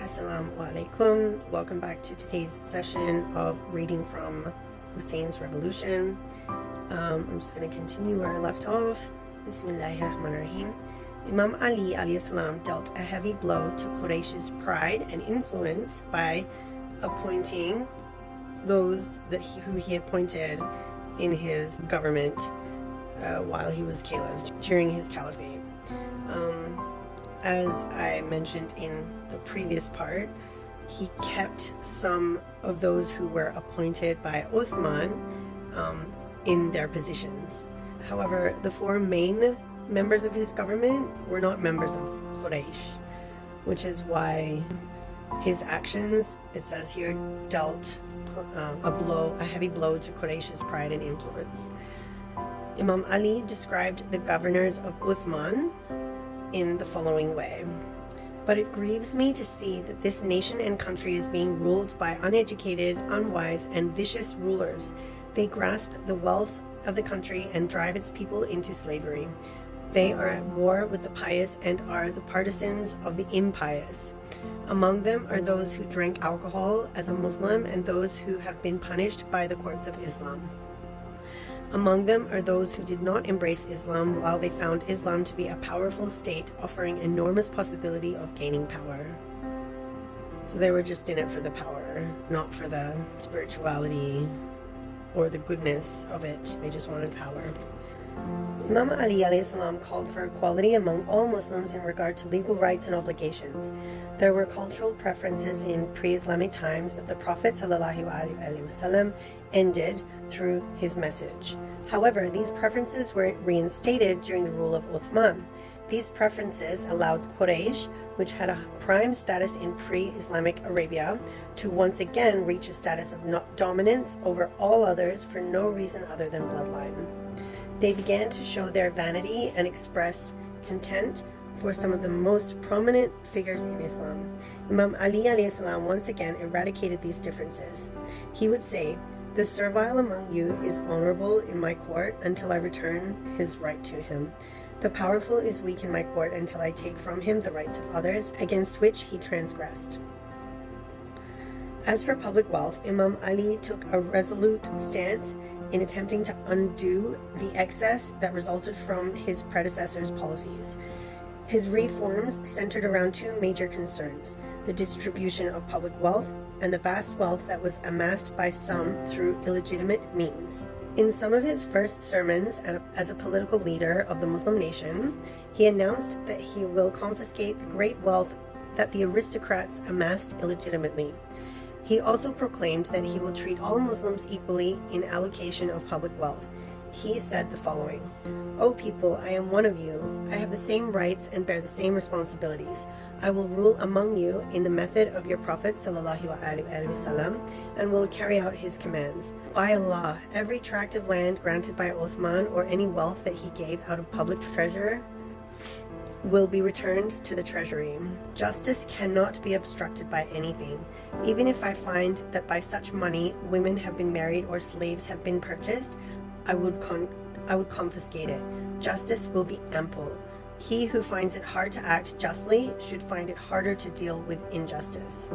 Assalamu alaikum. Welcome back to today's session of reading from Hussein's Revolution. I'm just going to continue where I left off. Bismillahirrahmanirrahim. Imam Ali alayhi salam dealt a heavy blow to Quraysh's pride and influence by appointing those who he appointed in his government while he was caliph during his caliphate. As I mentioned in the previous part, he kept some of those who were appointed by Uthman in their positions. However, the four main members of his government were not members of Quraysh, which is why his actions, it says here, dealt a heavy blow to Quraysh's pride and influence. Imam Ali described the governors of Uthman in the following way: "But it grieves me to see that this nation and country is being ruled by uneducated, unwise, and vicious rulers. They grasp the wealth of the country and drive its people into slavery. They are at war with the pious and are the partisans of the impious. Among them are those who drank alcohol as a Muslim and those who have been punished by the courts of Islam. Among them are those who did not embrace Islam while they found Islam to be a powerful state offering enormous possibility of gaining power." So they were just in it for the power, not for the spirituality or the goodness of it. They just wanted power. Imam Ali alayhi salam called for equality among all Muslims in regard to legal rights and obligations. There were cultural preferences in pre-Islamic times that the Prophet ﷺ ended through his message. However, these preferences were reinstated during the rule of Uthman. These preferences allowed Quraysh, which had a prime status in pre-Islamic Arabia, to once again reach a status of dominance over all others for no reason other than bloodline. They began to show their vanity and express contempt for some of the most prominent figures in Islam. Imam Ali alayhi salam once again eradicated these differences. He would say, "The servile among you is honorable in my court until I return his right to him. The powerful is weak in my court until I take from him the rights of others against which he transgressed." As for public wealth, Imam Ali took a resolute stance in attempting to undo the excess that resulted from his predecessors' policies. His reforms centered around two major concerns: the distribution of public wealth and the vast wealth that was amassed by some through illegitimate means. In some of his first sermons as a political leader of the Muslim nation, he announced that he will confiscate the great wealth that the aristocrats amassed illegitimately. He also proclaimed that he will treat all Muslims equally in allocation of public wealth. He said the following: "O people, I am one of you. I have the same rights and bear the same responsibilities. I will rule among you in the method of your Prophet ﷺ and will carry out his commands. By Allah, every tract of land granted by Uthman or any wealth that he gave out of public treasure will be returned to the treasury. Justice cannot be obstructed by anything. Even if I find that by such money women have been married or slaves have been purchased, I would confiscate it. Justice will be ample. He who finds it hard to act justly should find it harder to deal with injustice."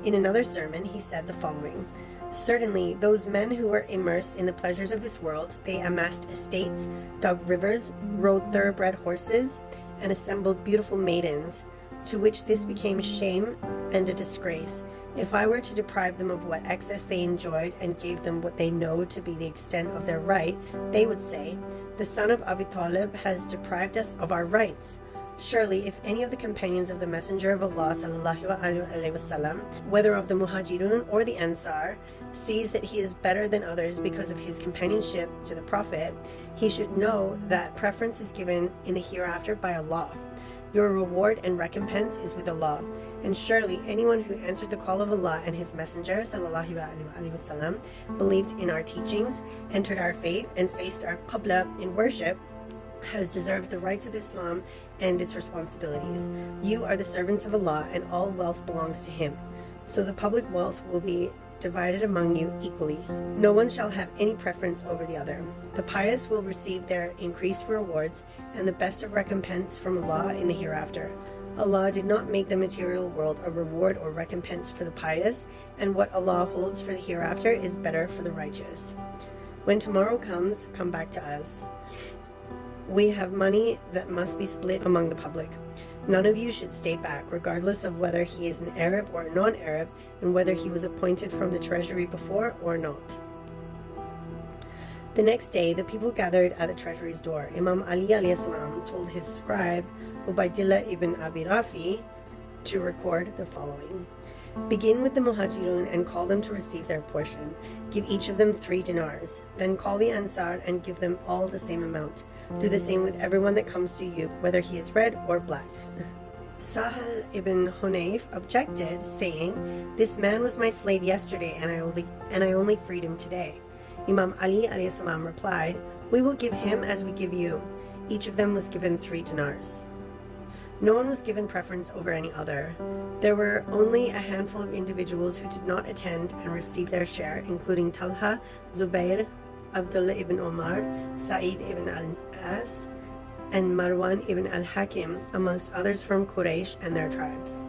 In another sermon, he said the following: "Certainly, those men who were immersed in the pleasures of this world, they amassed estates, dug rivers, rode thoroughbred horses, and assembled beautiful maidens, to which this became a shame and a disgrace. If I were to deprive them of what excess they enjoyed and gave them what they know to be the extent of their right, they would say, 'The son of Abi Talib has deprived us of our rights.' Surely, if any of the companions of the Messenger of Allah ﷺ, whether of the Muhajirun or the Ansar, sees that he is better than others because of his companionship to the Prophet, he should know that preference is given in the hereafter by Allah. Your reward and recompense is with Allah. And surely anyone who answered the call of Allah and his Messenger ﷺ, believed in our teachings, entered our faith, and faced our Qibla in worship, has deserved the rights of Islam and its responsibilities. You are the servants of Allah, and all wealth belongs to Him. So the public wealth will be divided among you equally. No one shall have any preference over the other. The pious will receive their increased rewards and the best of recompense from Allah in the hereafter. Allah did not make the material world a reward or recompense for the pious, and what Allah holds for the hereafter is better for the righteous. When tomorrow comes, come back to us. We have money that must be split among the public. None of you should stay back, regardless of whether he is an Arab or a non-Arab, and whether he was appointed from the treasury before or not. The next day, the people gathered at the treasury's door. Imam Ali alayhi salam told his scribe, Ubaidillah ibn Abi Rafi, to record the following. Begin with the Muhajirun and call them to receive their portion. Give each of them 3 dinars. Then call the Ansar and give them all the same amount. Do the same with everyone that comes to you, whether he is red or black. Sahal ibn Hunayf objected, saying, This man was my slave yesterday, and I only freed him today. Imam Ali alayhi salam replied, We will give him as we give you. Each of them was given 3 dinars. No one was given preference over any other. There were only a handful of individuals who did not attend and receive their share, including Talha, Zubair, Abdullah ibn Omar, Sa'id ibn al-As, and Marwan ibn al-Hakim, amongst others from Quraysh and their tribes.